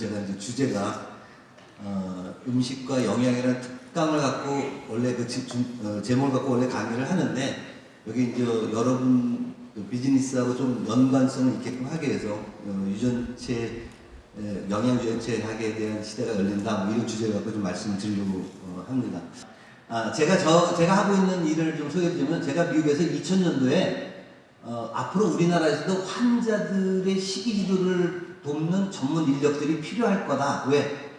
제가 이제 주제가 음식과 영양이라는 특강을 갖고 원래 그 제목을 갖고 원래 강의를 하는데 여기 이제 여러분 비즈니스하고 좀 연관성을 있게끔 하기 위해서 유전체 영양유전체 학에 대한 시대가 열린다 뭐 이런 주제를 갖고 좀 말씀을 드리려고 합니다. 제가 하고 있는 일을 좀 소개해드리면 제가 미국에서 2000년도에 앞으로 우리나라에서도 환자들의 식이지도를 돕는 전문 인력들이 필요할 거다. 왜?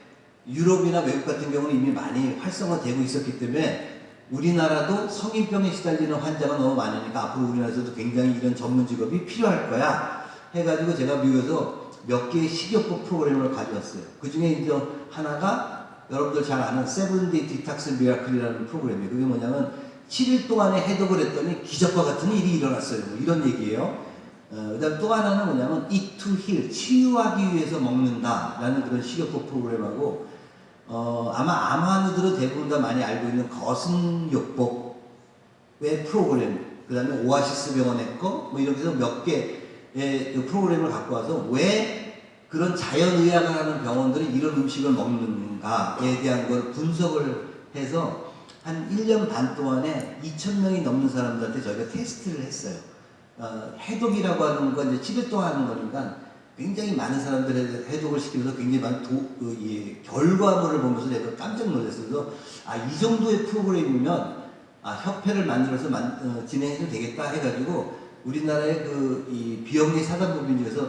유럽이나 외국 같은 경우는 이미 많이 활성화되고 있었기 때문에 우리나라도 성인병에 시달리는 환자가 너무 많으니까 앞으로 우리나라에서도 굉장히 이런 전문 직업이 필요할 거야 해가지고 제가 미국에서 몇 개의 식이요법 프로그램을 가져왔어요. 그 중에 이제 하나가 여러분들 잘 아는 세븐데이 디탁스 미라클이라는 프로그램이에요. 그게 뭐냐면 7일 동안에 해독을 했더니 기적과 같은 일이 일어났어요. 뭐 이런 얘기예요. 그 다음 또 하나는 뭐냐면 Eat to Heal, 치유하기 위해서 먹는다라는 그런 식이요법 프로그램하고 아마 암환우들은 대부분 다 많이 알고 있는 거슴요법의 프로그램, 그 다음에 오아시스 병원의 거, 뭐 이렇게 해서 몇 개의 그 프로그램을 갖고 와서 왜 그런 자연의학을 하는 병원들이 이런 음식을 먹는가에 대한 걸 분석을 해서 한 1년 반 동안에 2,000명이 넘는 사람들한테 저희가 테스트를 했어요. 해독이라고 하는 건 이제 7일 동안 하는 거니까 굉장히 많은 사람들의 해독을 시키면서 굉장히 많은 결과물을 보면서 내가 깜짝 놀랐어요. 그래서 이 정도의 프로그램이면 협회를 만들어서 진행해도 되겠다 해가지고 우리나라의 이 비영리 사단법인 중에서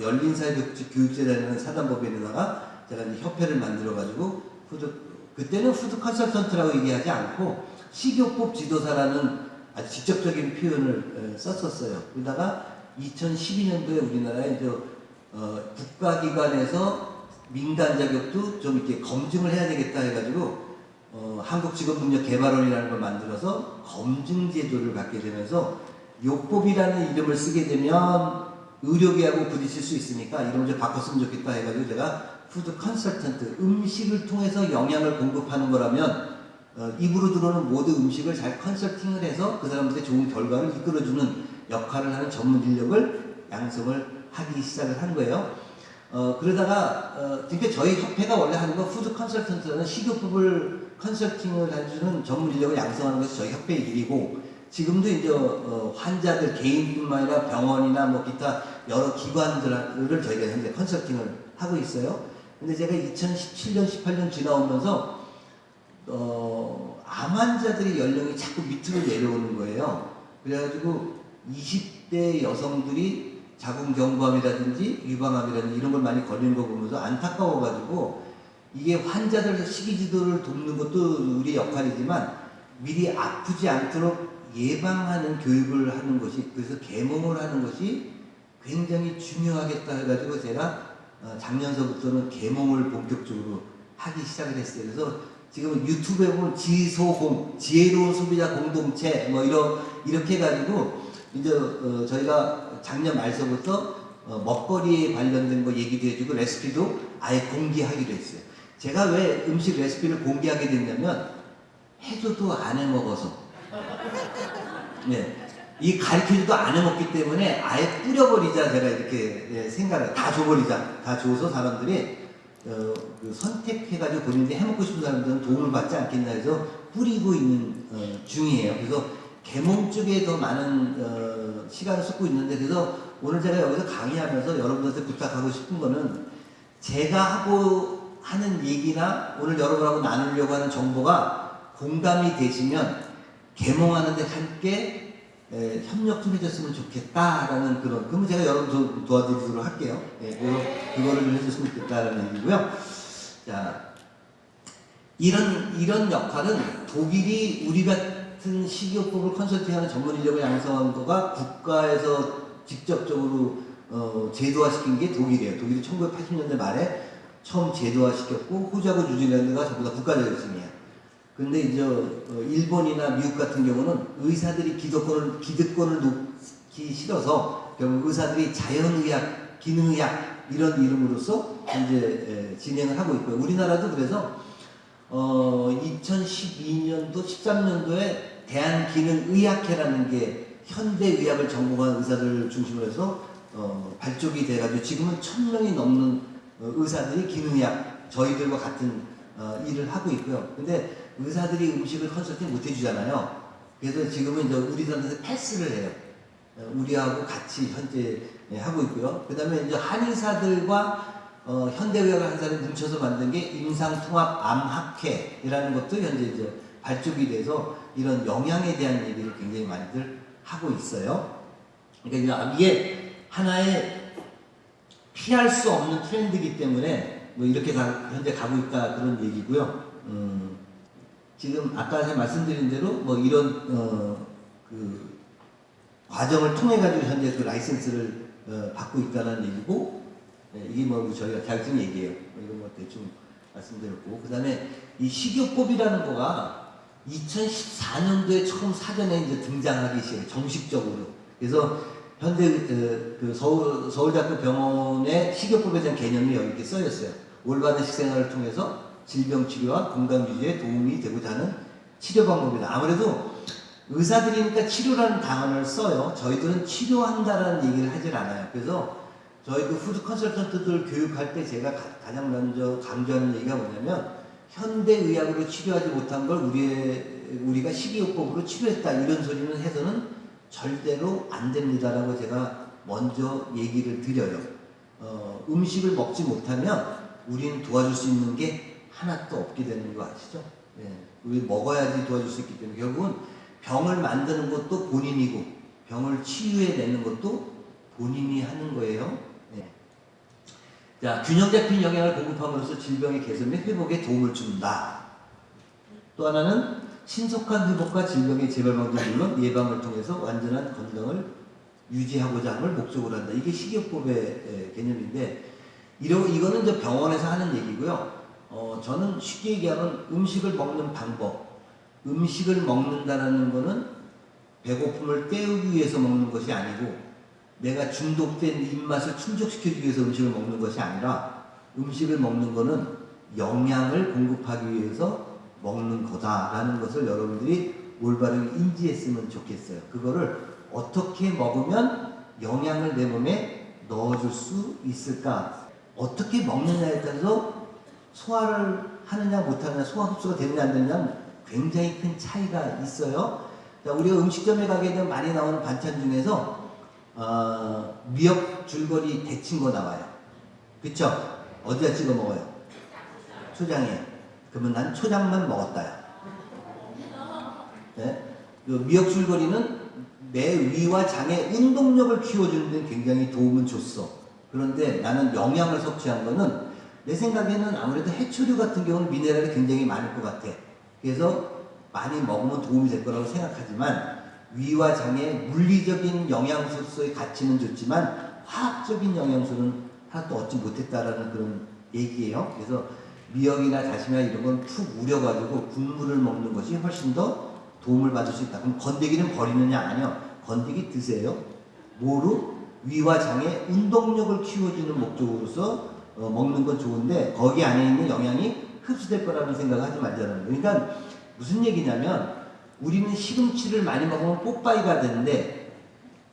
열린사회교육재단이라는 사단법인에다가 제가 이제 협회를 만들어가지고 그때는 푸드 컨설턴트라고 얘기하지 않고 식이요법 지도사라는 아주 직접적인 표현을 썼었어요. 그러다가 2012년도에 우리나라에 이제 국가기관에서 민간 자격도 좀 이렇게 검증을 해야 되겠다 해가지고 한국직업능력개발원이라는 걸 만들어서 검증 제도를 갖게 되면서 요법이라는 이름을 쓰게 되면 의료계하고 부딪힐 수 있으니까 이름을 좀 바꿨으면 좋겠다 해가지고 제가 푸드 컨설턴트, 음식을 통해서 영양을 공급하는 거라면 입으로 들어오는 모든 음식을 잘 컨설팅을 해서 그 사람한테 좋은 결과를 이끌어주는 역할을 하는 전문 인력을 양성을 하기 시작을 한 거예요. 그러다가 그러니까 저희 협회가 원래 하는 건 푸드 컨설턴트라는 식이요법을 컨설팅을 해주는 전문 인력을 양성하는 것이 저희 협회의 일이고 지금도 이제 환자들 개인뿐만 아니라 병원이나 뭐 기타 여러 기관들을 저희가 현재 컨설팅을 하고 있어요. 근데 제가 2017년, 18년 지나오면서 암 환자들의 연령이 자꾸 밑으로 내려오는 거예요. 그래가지고 20대 여성들이 자궁경부암이라든지 유방암이라든지 이런 걸 많이 걸리는 거 보면서 안타까워가지고 이게 환자들 식이지도를 돕는 것도 우리의 역할이지만 미리 아프지 않도록 예방하는 교육을 하는 것이, 그래서 계몽을 하는 것이 굉장히 중요하겠다 해가지고 제가 작년서부터는 계몽을 본격적으로 하기 시작을 했어요. 그래서 지금 유튜브에 보면 지소공, 지혜로운 소비자 공동체 뭐 이렇게 해가지고 이제 저희가 작년 말서부터 먹거리에 관련된 거 얘기도 해주고 레시피도 아예 공개하기로 했어요. 제가 왜 음식 레시피를 공개하게 됐냐면 해줘도 안 해먹어서 네. 이 가르쳐줘도 안 해먹기 때문에 아예 뿌려버리자 제가 이렇게 생각을 다 줘버리자, 다 줘서 사람들이 선택해가지고 본인이 해먹고 싶은 사람들은 도움을 받지 않겠나 해서 뿌리고 있는 중이에요. 그래서 계몽 쪽에 더 많은 시간을 쏟고 있는데 그래서 오늘 제가 여기서 강의하면서 여러분들한테 부탁하고 싶은 거는 제가 하고 하는 얘기나 오늘 여러분하고 나누려고 하는 정보가 공감이 되시면 계몽하는 데 함께 협력 좀 해줬으면 좋겠다라는 그러면 제가 여러분 도와드리도록 할게요. 그거를 좀 해줬으면 좋겠다라는 얘기고요. 자, 이런 역할은 독일이 우리 같은 식이요법을 컨설팅하는 전문 인력을 양성한 거가 국가에서 직접적으로 제도화시킨 게 독일이에요. 독일이 1980년대 말에 처음 제도화시켰고 호주하고 뉴질랜드가 전부 다 국가자격증이에요. 근데 이제 일본이나 미국 같은 경우는 의사들이 기득권을 놓기 싫어서 결국 의사들이 자연의학, 기능의학 이런 이름으로서 이제 진행을 하고 있고요. 우리나라도 그래서 2012년도, 13년도에 대한기능의학회라는 게 현대의학을 전공한 의사들 중심으로 해서 발족이 돼가지고 지금은 1,000명이 넘는 의사들이 기능의학 저희들과 같은 일을 하고 있고요. 근데 의사들이 음식을 컨설팅 못 해주잖아요. 그래서 지금은 이제 우리들한테 패스를 해요. 우리하고 같이 현재 하고 있고요. 그 다음에 이제 한의사들과 현대의학을 한 사람이 뭉쳐서 만든 게 임상통합암학회라는 것도 현재 이제 발족이 돼서 이런 영양에 대한 얘기를 굉장히 많이들 하고 있어요. 그러니까 이게 하나의 피할 수 없는 트렌드이기 때문에 뭐 이렇게 현재 가고 있다 그런 얘기고요. 지금 아까 제가 말씀드린 대로 뭐 이런 그 과정을 통해 가지고 현재 그 라이센스를 받고 있다는 얘기고, 이게 뭐 저희가 자격증 얘기예요. 이건 뭐 대충 말씀드렸고, 그 다음에 이 식이요법이라는 거가 2014년도에 처음 사전에 이제 등장하기 시작해요. 정식적으로. 그래서 현대 그 서울대학교 병원의 식이요법에 대한 개념이 여기 이렇게 써있어요. 올바른 식생활을 통해서 질병 치료와 건강 유지에 도움이 되고자 하는 치료 방법이다. 아무래도 의사들이니까 치료라는 단어를 써요. 저희들은 치료한다라는 얘기를 하질 않아요. 그래서 저희 그 푸드 컨설턴트들 교육할 때 제가 가장 먼저 강조하는 얘기가 뭐냐면, 현대의학으로 치료하지 못한 걸 우리가 식이요법으로 치료했다 이런 소리는 해서는 절대로 안 됩니다라고 제가 먼저 얘기를 드려요. 음식을 먹지 못하면 우리는 도와줄 수 있는 게 하나도 없게 되는 거 아시죠? 우리 먹어야지 도와줄 수 있기 때문에 결국은 병을 만드는 것도 본인이고 병을 치유해내는 것도 본인이 하는 거예요. 자, 균형 잡힌 영양을 공급함으로써 질병의 개선 및 회복에 도움을 준다. 또 하나는 신속한 회복과 질병의 재발 방지 물론 예방을 통해서 완전한 건강을 유지하고자 함을 목적으로 한다. 이게 식이요법의 개념인데, 이거는 이제 병원에서 하는 얘기고요. 저는 쉽게 얘기하면 음식을 먹는 방법, 음식을 먹는다는 거는 배고픔을 때우기 위해서 먹는 것이 아니고 내가 중독된 입맛을 충족시키기 위해서 음식을 먹는 것이 아니라, 음식을 먹는 거는 영양을 공급하기 위해서 먹는 거다라는 것을 여러분들이 올바르게 인지했으면 좋겠어요. 그거를 어떻게 먹으면 영양을 내 몸에 넣어줄 수 있을까? 어떻게 먹느냐에 따라서 소화를 하느냐 못하느냐, 소화 흡수가 되느냐 안 되느냐는 굉장히 큰 차이가 있어요. 자, 우리가 음식점에 가게 되면 많이 나오는 반찬 중에서 미역 줄거리 데친 거 나와요. 그쵸? 어디다 찍어 먹어요? 초장에. 그러면 난 초장만 먹었다야. 네? 미역 줄거리는 내 위와 장의 운동력을 키워주는 데 굉장히 도움은 줬어. 그런데 나는 영양을 섭취한 거는 내 생각에는 아무래도 해초류 같은 경우는 미네랄이 굉장히 많을 것 같아. 그래서 많이 먹으면 도움이 될 거라고 생각하지만, 위와 장의 물리적인 영양소의 가치는 좋지만 화학적인 영양소는 하나도 얻지 못했다라는 그런 얘기예요. 그래서 미역이나 다시마 이런 건 푹 우려가지고 국물을 먹는 것이 훨씬 더 도움을 받을 수 있다. 그럼 건더기는 버리느냐? 아니요. 건더기 드세요. 뭐로? 위와 장의 운동력을 키워주는 목적으로서 먹는 건 좋은데 거기 안에 있는 영양이 흡수될 거라는 생각을 하지 말자는 거예요. 그러니까 무슨 얘기냐면, 우리는 시금치를 많이 먹으면 뽀빠이가 되는데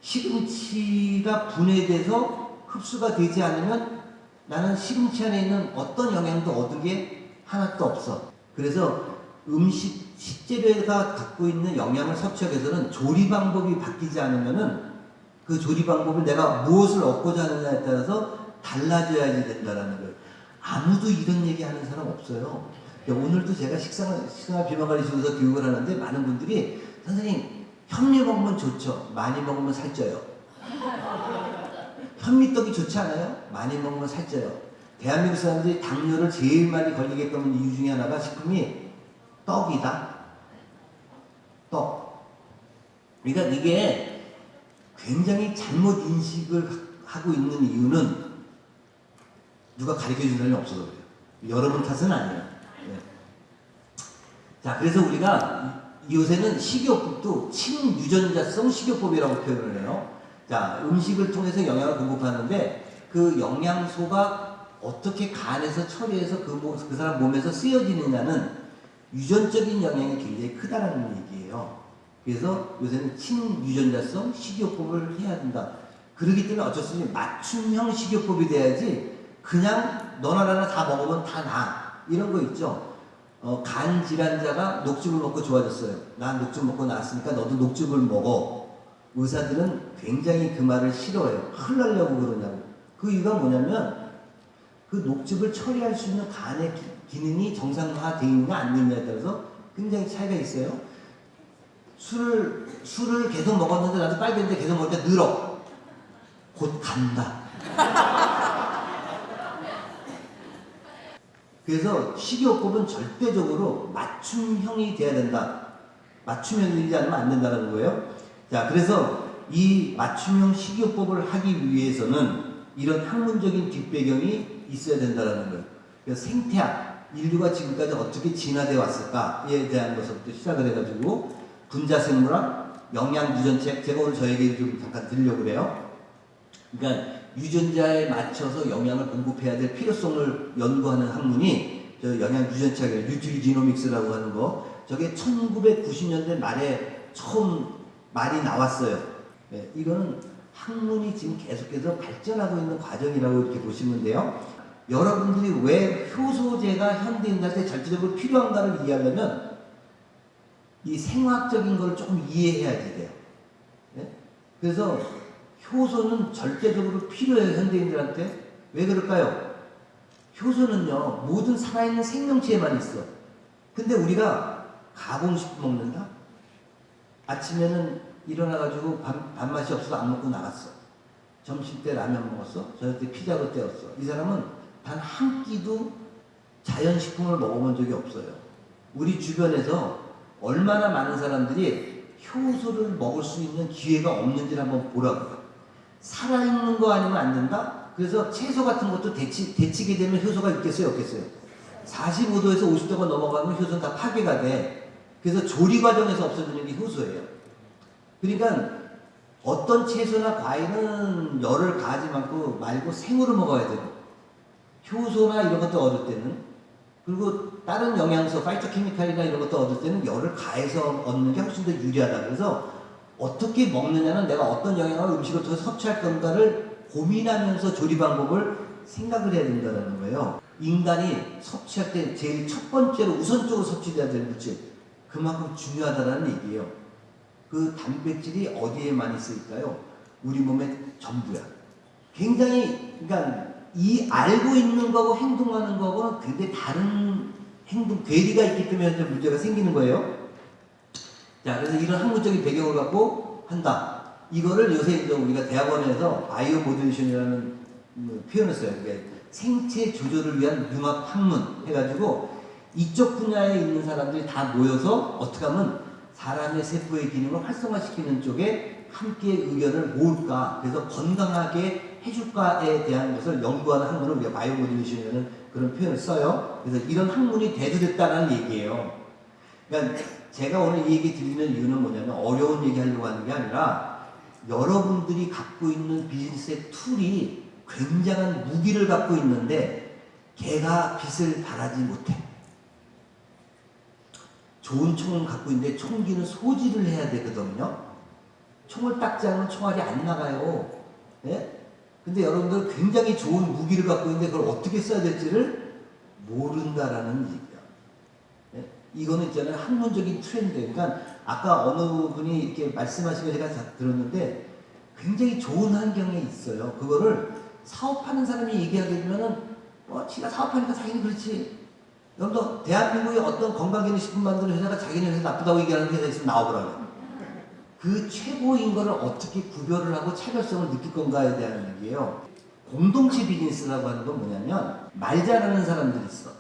시금치가 분해돼서 흡수가 되지 않으면 나는 시금치 안에 있는 어떤 영양도 얻은 게 하나도 없어. 그래서 음식 식재료가 갖고 있는 영양을 섭취하기 위해서는 조리 방법이 바뀌지 않으면은 그 조리 방법을 내가 무엇을 얻고자 하느냐에 따라서 달라져야지 된다라는 걸. 아무도 이런 얘기 하는 사람 없어요. 오늘도 제가 식생활 비만관리소에서 교육을 하는데 많은 분들이, 선생님 현미 먹으면 좋죠. 많이 먹으면 살쪄요. 현미떡이 좋지 않아요? 많이 먹으면 살쪄요. 대한민국 사람들이 당뇨를 제일 많이 걸리게끔 이유 중에 하나가 식품이 떡이다. 떡. 그러니까 이게 굉장히 잘못 인식을 하고 있는 이유는 누가 가르쳐주는 사람이 없어서 그래요. 여러분 탓은 아니에요. 자, 그래서 우리가 요새는 식이요법도 친유전자성 식이요법이라고 표현을 해요. 자, 음식을 통해서 영양을 공급하는데 그 영양소가 어떻게 간에서 처리해서 그 사람 몸에서 쓰여지느냐는 유전적인 영향이 굉장히 크다는 얘기예요. 그래서 요새는 친유전자성 식이요법을 해야 된다. 그렇기 때문에 어쩔 수 없이 맞춤형 식이요법이 돼야지 그냥 너나 나나 다 먹으면 다 나. 이런 거 있죠. 간 질환자가 녹즙을 먹고 좋아졌어요. 난 녹즙 먹고 나았으니까 너도 녹즙을 먹어. 의사들은 굉장히 그 말을 싫어해요. 흘러려고 그러냐고. 그 이유가 뭐냐면 그 녹즙을 처리할 수 있는 간의 기능이 정상화되어 있느냐 안 되느냐에 따라서 굉장히 차이가 있어요. 술을 계속 먹었는데 나도 빨개는데 계속 먹을 때 늘어. 곧 간다. 그래서 식이요법은 절대적으로 맞춤형이 돼야 된다. 맞춤형이지 않으면 안 된다는 거예요. 자, 그래서 이 맞춤형 식이요법을 하기 위해서는 이런 학문적인 뒷배경이 있어야 된다는 거예요. 그래서 생태학, 인류가 지금까지 어떻게 진화되어 왔을까에 대한 것부터 시작을 해가지고 분자생물학, 영양유전책, 제가 오늘 저에게 좀 잠깐 드리려고 그래요. 그러니까 유전자에 맞춰서 영양을 공급해야 될 필요성을 연구하는 학문이 저 영양유전책이에요. 뉴트리지노믹스라고 하는 거. 저게 1990년대 말에 처음 말이 나왔어요. 네, 이거는 학문이 지금 계속해서 발전하고 있는 과정이라고 이렇게 보시면 돼요. 여러분들이 왜 효소제가 현대인들한테 절대적으로 필요한가를 이해하려면 이 생화학적인 걸 조금 이해해야지 돼요. 네? 그래서 효소는 절대적으로 필요해요, 현대인들한테. 왜 그럴까요? 효소는요, 모든 살아있는 생명체에만 있어. 근데 우리가 가공식품 먹는다? 아침에는 일어나가지고 밥맛이 없어서 안 먹고 나갔어. 점심 때 라면 먹었어. 저녁 때 피자로 때웠어. 이 사람은 단 한 끼도 자연식품을 먹어본 적이 없어요. 우리 주변에서 얼마나 많은 사람들이 효소를 먹을 수 있는 기회가 없는지를 한번 보라고요. 살아있는 거 아니면 안 된다? 그래서 채소 같은 것도 데치게 되면 효소가 있겠어요? 없겠어요? 45도에서 50도가 넘어가면 효소는 다 파괴가 돼. 그래서 조리 과정에서 없어지는 게 효소예요. 그러니까 어떤 채소나 과일은 열을 가하지 말고 생으로 먹어야 되고, 효소나 이런 것도 얻을 때는, 그리고 다른 영양소, 파이토케미칼이나 이런 것도 얻을 때는 열을 가해서 얻는 게 훨씬 더 유리하다. 그래서 어떻게 먹느냐는 내가 어떤 영양을 음식을 통해서 섭취할 건가를 고민하면서 조리 방법을 생각을 해야 된다는 거예요. 인간이 섭취할 때 제일 첫 번째로 우선적으로 섭취해야 될 물질, 그만큼 중요하다는 얘기예요. 그 단백질이 어디에 많이 있을까요? 우리 몸의 전부야. 굉장히, 그러니까 이 알고 있는 거고 행동하는 거고는 굉장히 다른 행동, 괴리가 있기 때문에 문제가 생기는 거예요. 자, 그래서 이런 학문적인 배경을 갖고 한다. 이거를 요새 이제 우리가 대학원에서 바이오 모듈레이션이라는 표현을 써요. 그러니까 생체 조절을 위한 융합 학문 해가지고 이쪽 분야에 있는 사람들이 다 모여서 어떻게 하면 사람의 세포의 기능을 활성화시키는 쪽에 함께 의견을 모을까, 그래서 건강하게 해줄까에 대한 것을 연구하는 학문을 우리가 바이오 모듈레이션이라는 그런 표현을 써요. 그래서 이런 학문이 대두됐다는 얘기예요. 그러니까 제가 오늘 이 얘기 드리는 이유는 뭐냐면 어려운 얘기 하려고 하는 게 아니라 여러분들이 갖고 있는 비즈니스의 툴이 굉장한 무기를 갖고 있는데 걔가 빛을 발하지 못해. 좋은 총을 갖고 있는데 총기는 소지를 해야 되거든요. 총을 닦지 않으면 총알이 안 나가요. 예? 근데 여러분들 굉장히 좋은 무기를 갖고 있는데 그걸 어떻게 써야 될지를 모른다라는 얘기예요. 예? 이거는 있잖아요. 학문적인 트렌드. 그러니까 아까 어느 분이 이렇게 말씀하신 거 제가 들었는데 굉장히 좋은 환경에 있어요. 그거를 사업하는 사람이 얘기하게 되면은 지가 사업하니까 자기는 그렇지. 여러분도 대한민국의 어떤 건강기능식품 만드는 회사가 자기네 회사 나쁘다고 얘기하는 회사 있으면 나와보라고요. 그 최고인 거를 어떻게 구별을 하고 차별성을 느낄 건가에 대한 얘기예요. 공동체 비즈니스라고 하는 건 뭐냐면 말 잘하는 사람들이 있어.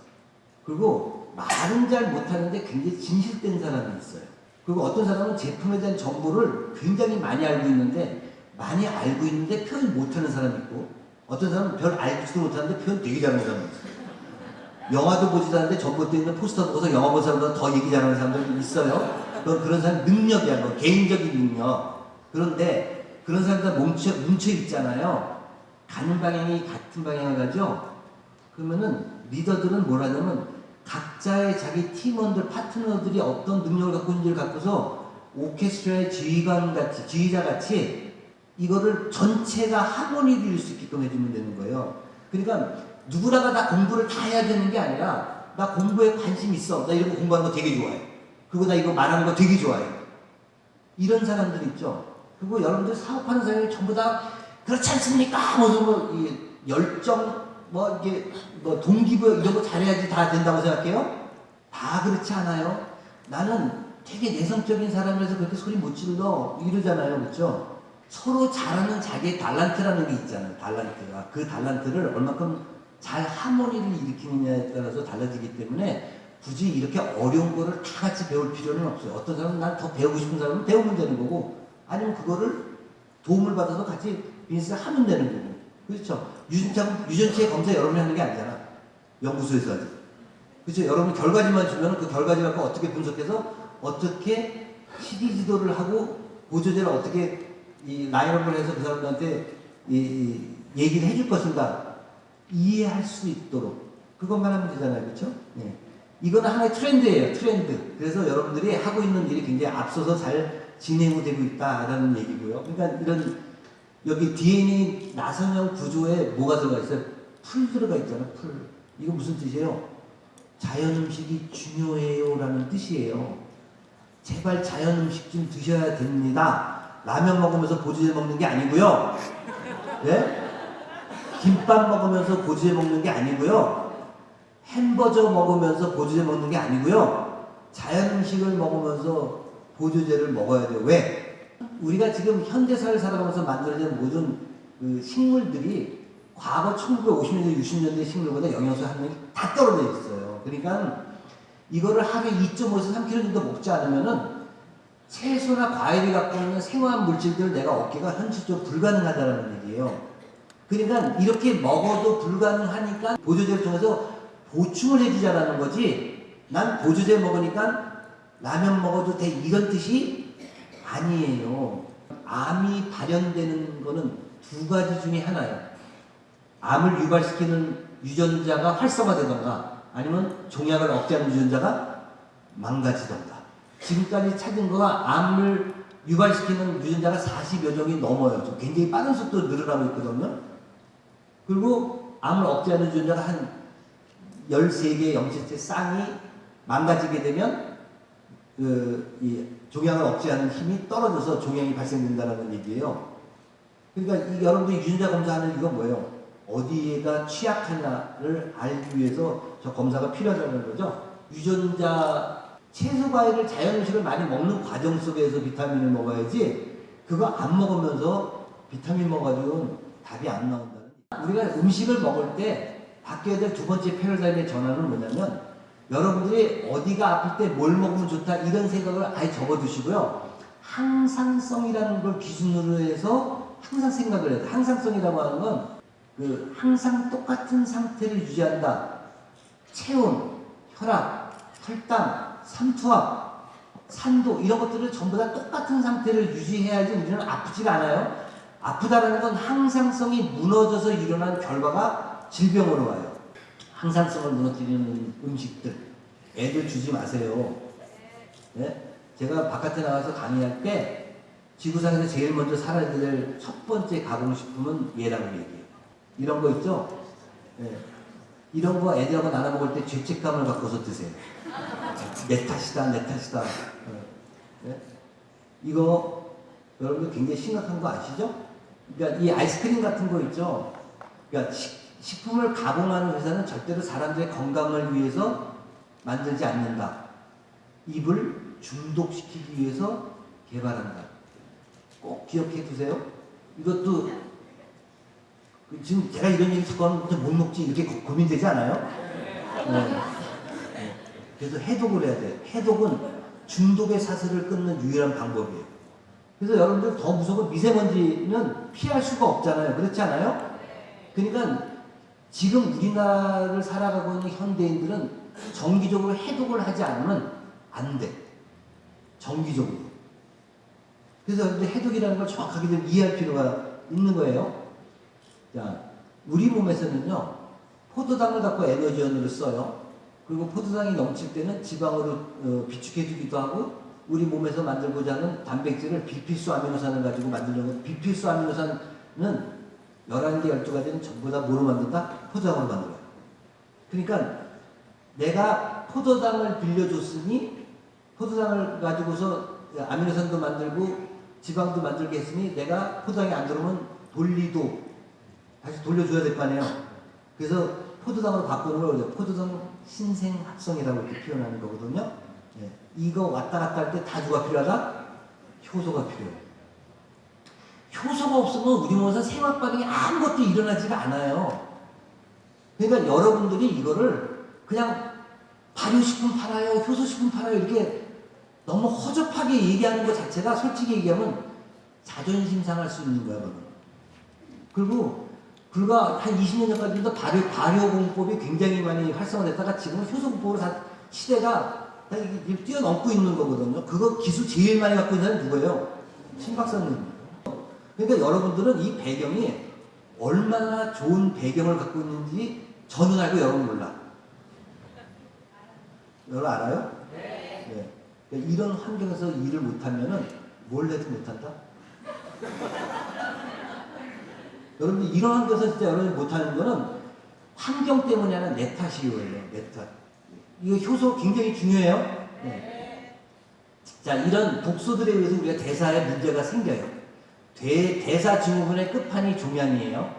그리고 말은 잘 못하는데 굉장히 진실된 사람이 있어요. 그리고 어떤 사람은 제품에 대한 정보를 굉장히 많이 알고 있는데 표현 못하는 사람이 있고, 어떤 사람은 별 알지도 못하는데 표현 되게 잘하는 사람이 있어요. 영화도 보지도 않는데 전봇대 있는 포스터 보고서 영화 본 사람보다 더 얘기 잘하는 사람들이 있어요. 그런 사람 능력이야, 개인적인 능력. 그런데 그런 사람들 뭉쳐 있잖아요. 가는 방향이 같은 방향을 가죠. 그러면은 리더들은 뭘 하냐면 각자의 자기 팀원들, 파트너들이 어떤 능력을 갖고 있는지를 갖고서 오케스트라의 지휘자 같이 이거를 전체가 하모니를 이룰 수 있게끔 해주면 되는 거예요. 그러니까 누구나가 다 공부를 다 해야 되는 게 아니라 나 공부에 관심 있어. 나 이런 거 공부하는 거 되게 좋아해. 그리고 나 이거 말하는 거 되게 좋아해. 이런 사람들 있죠. 그리고 여러분들 사업하는 사람이 전부 다 그렇지 않습니까? 이 열정, 이게 동기부여 이런 거 잘해야지 다 된다고 생각해요? 다 그렇지 않아요. 나는 되게 내성적인 사람이라서 그렇게 소리 못 질러 이러잖아요, 그렇죠? 서로 잘하는 자기의 달란트라는 게 있잖아요. 달란트가 그 달란트를 얼마큼 잘 하모니를 일으키느냐에 따라서 달라지기 때문에 굳이 이렇게 어려운 거를 다 같이 배울 필요는 없어요. 어떤 사람은 난 더 배우고 싶은 사람은 배우면 되는 거고, 아니면 그거를 도움을 받아서 같이 비즈니스를 하면 되는 거고. 그렇죠? 유전체 검사 여러분이 하는 게 아니잖아. 연구소에서 하지. 그렇죠? 여러분 결과지만 주면 그 결과지 갖고 어떻게 분석해서 어떻게 시기 지도를 하고 보조제를 어떻게 이 라인업을 해서 그 사람들한테 얘기를 해줄 것인가 이해할 수 있도록 그것만 하면 되잖아요. 그렇죠? 네. 이거는 하나의 트렌드예요. 트렌드. 그래서 여러분들이 하고 있는 일이 굉장히 앞서서 잘 진행되고 있다라는 얘기고요. 그러니까 이런 여기 DNA 나선형 구조에 뭐가 들어가 있어요? 풀 들어가 있잖아요. 풀. 이거 무슨 뜻이에요? 자연 음식이 중요해요라는 뜻이에요. 제발 자연 음식 좀 드셔야 됩니다. 라면 먹으면서 보조제 먹는 게 아니고요. 네? 김밥 먹으면서 보조제 먹는 게 아니고요. 햄버거 먹으면서 보조제 먹는 게 아니고요. 자연 음식을 먹으면서 보조제를 먹어야 돼요. 왜? 우리가 지금 현대사를 살아가면서 만들어진 모든 그 식물들이 과거 1950년대, 60년대 식물보다 영양소 함량이 다 떨어져 있어요. 그러니까 이거를 하루에 2.5에서 3kg 정도 먹지 않으면은 채소나 과일이 갖고 있는 생화학 물질들을 내가 얻기가 현실적으로 불가능하다는 얘기예요. 그러니까 이렇게 먹어도 불가능하니까 보조제를 통해서 보충을 해주자라는 거지, 난 보조제 먹으니까 라면 먹어도 돼 이런 뜻이 아니에요. 암이 발현되는 거는 두 가지 중에 하나예요. 암을 유발시키는 유전자가 활성화되던가 아니면 종약을 억제하는 유전자가 망가지던가. 지금까지 찾은 거가 암을 유발시키는 유전자가 40여 종이 넘어요. 좀 굉장히 빠른 속도로 늘어나고 있거든요. 그리고 암을 억제하는 유전자가 한 13개의 영체체 쌍이 망가지게 되면 이 종양을 억제하는 힘이 떨어져서 종양이 발생된다는 얘기예요. 그러니까 여러분들이 유전자 검사하는 이건 뭐예요? 어디에가 취약하냐를 알기 위해서 저 검사가 필요하다는 거죠. 유전자 채소 과일을 자연 음식을 많이 먹는 과정 속에서 비타민을 먹어야지 그거 안 먹으면서 비타민 먹어가지고는 답이 안 나온다는. 우리가 음식을 먹을 때 바뀌어야 될 두 번째 패러다임의 전환은 뭐냐면, 여러분들이 어디가 아플 때 뭘 먹으면 좋다 이런 생각을 아예 접어두시고요. 항상성이라는 걸 기준으로 해서 항상 생각을 해야 돼요. 항상성이라고 하는 건 그 항상 똑같은 상태를 유지한다. 체온, 혈압, 혈당, 삼투압, 산도 이런 것들을 전부 다 똑같은 상태를 유지해야지 우리는 아프지가 않아요. 아프다라는 건 항상성이 무너져서 일어난 결과가 질병으로 와요. 항상성을 무너뜨리는 음식들 애들 주지 마세요. 네? 제가 바깥에 나가서 강의할 때 지구상에서 제일 먼저 살아야 될 첫 번째 가공식품은 얘라고 얘기해요. 이런 거 있죠? 네. 이런 거 애들하고 나눠 먹을 때 죄책감을 갖고서 드세요. 내 탓이다, 내 탓이다. 네? 이거 여러분들 굉장히 심각한 거 아시죠? 그러니까 이 아이스크림 같은 거 있죠? 그러니까 식품을 가공하는 회사는 절대로 사람들의 건강을 위해서 만들지 않는다. 입을 중독시키기 위해서 개발한다. 꼭 기억해 두세요. 이것도 지금 제가 이런 얘기 듣고 하면 못 먹지 이렇게 고민되지 않아요? 네. 그래서 해독을 해야 돼요. 해독은 중독의 사슬을 끊는 유일한 방법이에요. 그래서 여러분들 더 무서운 건 미세먼지는 피할 수가 없잖아요. 그렇지 않아요? 그러니까 지금 우리나라를 살아가고 있는 현대인들은 정기적으로 해독을 하지 않으면 안 돼. 정기적으로. 그래서 여러분들 해독이라는 걸 정확하게 좀 이해할 필요가 있는 거예요. 자, 우리 몸에서는요, 포도당을 갖고 에너지원으로 써요. 그리고 포도당이 넘칠 때는 지방으로 비축해주기도 하고, 우리 몸에서 만들고자 하는 단백질을 비필수 아미노산을 가지고 만들려고. 비필수 아미노산은 11개, 12가지는 전부 다 뭐로 만든다? 포도당으로 만들어요. 그러니까 내가 포도당을 빌려줬으니 포도당을 가지고서 아미노산도 만들고 지방도 만들게 했으니 내가 포도당이 안 들어오면 돌리도 다시 돌려줘야 될 거 아니에요. 그래서 포도당으로 바꾸는 걸 포도당 신생합성이라고 이렇게 표현하는 거거든요. 예. 이거 왔다 갔다 할 때 다 누가 필요하다? 효소가 필요해요. 효소가 없으면 우리 몸에서 생학 반응이 아무것도 일어나지가 않아요. 그러니까 여러분들이 이거를 그냥 발효식품 팔아요, 효소식품 팔아요 이렇게 너무 허접하게 얘기하는 것 자체가 솔직히 얘기하면 자존심 상할 수 있는 거야. 그리고 불과 한 20년 전까지도 발효공법이 굉장히 많이 활성화됐다가 지금은 효소공법으로 다 시대가 다 뛰어넘고 있는 거거든요. 그거 기술 제일 많이 갖고 있는 사람이 누구예요? 신박사님. 그러니까 여러분들은 이 배경이 얼마나 좋은 배경을 갖고 있는지 저는 알고 여러분 몰라. 여러분 알아요? 네. 그러니까 이런 환경에서 일을 못하면은 뭘 해도 못한다? 여러분들 이런 환경에서 진짜 여러분이 못하는 거는 환경 때문이 아니라 내 탓이에요. 내 탓. 이거 효소 굉장히 중요해요. 네. 자, 이런 독소들에 의해서 우리가 대사에 문제가 생겨요. 대사 증후군의 끝판이 종양이에요.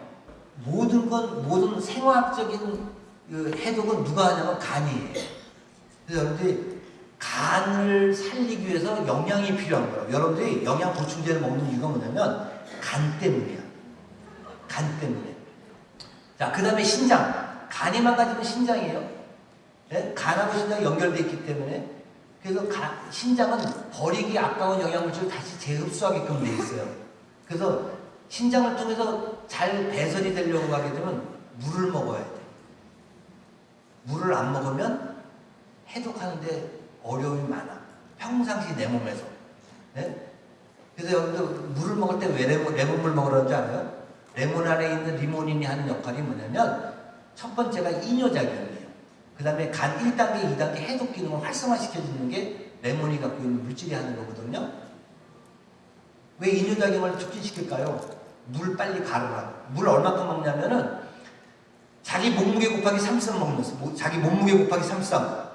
모든 생화학적인 그 해독은 누가 하냐면 간이에요. 그래서 여러분들이 간을 살리기 위해서 영양이 필요한 거예요. 여러분들이 영양 보충제를 먹는 이유가 뭐냐면 간 때문이야. 간 때문에. 자, 그 다음에 신장. 간이 망가지면 신장이에요. 네? 간하고 신장이 연결되어 있기 때문에 그래서 신장은 버리기 아까운 영양물질을 다시 재흡수하게끔 되어 있어요. 그래서 신장을 통해서 잘 배설이 되려고 하게 되면 물을 먹어야 돼. 물을 안 먹으면 해독하는데 어려움이 많아. 평상시 내 몸에서. 네? 그래서 여러분들 물을 먹을 때 왜 레몬물 먹으라는지 알아요? 레몬 안에 있는 리모닌이 하는 역할이 뭐냐면 첫 번째가 이뇨작용이에요. 그 다음에 간 1단계, 2단계 해독 기능을 활성화시켜주는 게 레몬이 갖고 있는 물질이 하는 거거든요. 왜 이뇨작용을 촉진시킬까요? 물 빨리 가르라. 물 얼마큼 먹냐면은 자기 몸무게 곱하기 33 먹는 거. 자기 몸무게 곱하기 33.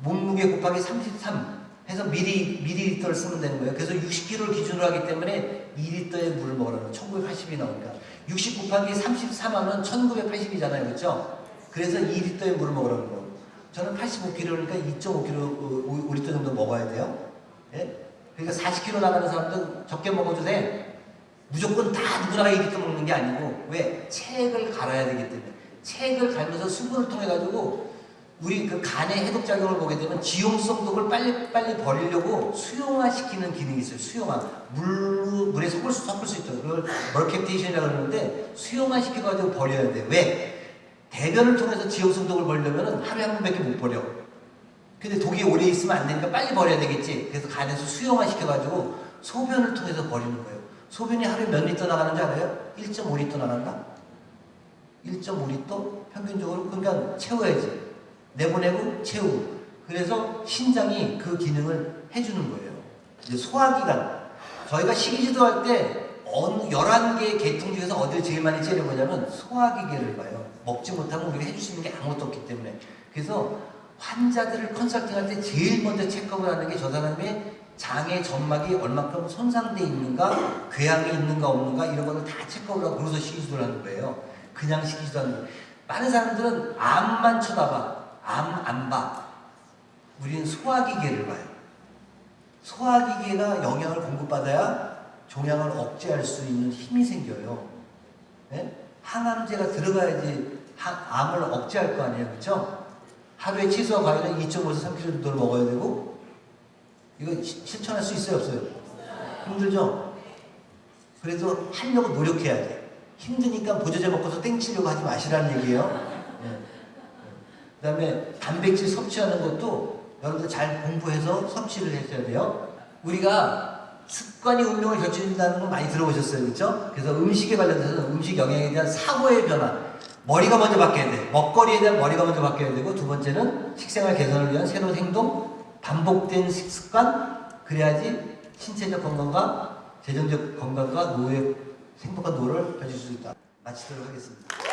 몸무게 곱하기 33 해서 미리리터를 쓰면 되는 거예요. 그래서 60kg를 기준으로 하기 때문에 2리터의 물을 먹으라고 1980이 나오니까 60 곱하기 33 하면 1980이잖아요. 그렇죠? 그래서 2리터의 물을 먹으라는 거예요. 저는 85kg니까 2.5kg, 5리터 정도 먹어야 돼요. 예? 그러니까 40kg 나가는 사람도 적게 먹어도 돼. 무조건 다 누구나 2리터 먹는 게 아니고 왜? 체액을 갈아야 되기 때문에 체액을 갈면서 수분을 통해 가지고 우리 그 간의 해독작용을 보게 되면 지용성독을 빨리 버리려고 수용화시키는 기능이 있어요. 수용화. 물에 섞을 수 있죠. 그걸 멀캡테이션이라고 하는데 수용화시켜가지고 버려야 돼. 왜? 대변을 통해서 지용성독을 버리려면 하루에 한 번밖에 못 버려. 근데 독이 오래 있으면 안 되니까 빨리 버려야 되겠지. 그래서 간에서 수용화시켜가지고 소변을 통해서 버리는 거예요. 소변이 하루에 몇 리터 나가는지 알아요? 1.5리터 나간다? 1.5리터? 평균적으로. 그러니까 채워야지. 내보내고 채우고. 그래서 신장이 그 기능을 해주는 거예요. 이제 소화기관. 저희가 식이지도 할 때 11개의 계통 중에서 어디를 제일 많이 째려보냐면 소화기계를 봐요. 먹지 못하면 우리가 해줄 수 있는 게 아무것도 없기 때문에. 그래서 환자들을 컨설팅할 때 제일 먼저 체크업을 하는 게 저 사람의 장의 점막이 얼마큼 손상되어 있는가, 궤양이 있는가 없는가 이런 것을 다 체크업을 하고 그래서 식이지도를 하는 거예요. 그냥 식이지도 하는 거예요. 많은 사람들은 암만 쳐다봐. 암 안 봐. 우리는 소화기계를 봐요. 소화기계가 영양을 공급받아야 종양을 억제할 수 있는 힘이 생겨요. 네? 항암제가 들어가야지 암을 억제할 거 아니에요. 그렇죠? 하루에 채소와 과일은 2.5에서 3kg 정도를 먹어야 되고 이거 실천할 수 있어요? 없어요? 힘들죠? 그래도 하려고 노력해야 돼. 힘드니까 보조제 먹고서 땡치려고 하지 마시라는 얘기예요. 네. 그 다음에 단백질 섭취하는 것도 여러분들 잘 공부해서 섭취를 해줘야 돼요. 우리가 습관이 운명을 결정한다는 거 많이 들어보셨어요. 그렇죠? 그래서 음식에 관련해서는 음식 영양에 대한 사고의 변화. 머리가 먼저 바뀌어야 돼. 먹거리에 대한 머리가 먼저 바뀌어야 되고 두 번째는 식생활 개선을 위한 새로운 행동, 반복된 식습관. 그래야지 신체적 건강과 재정적 건강과 노후의 행복한 노후를 가질 수 있다. 마치도록 하겠습니다.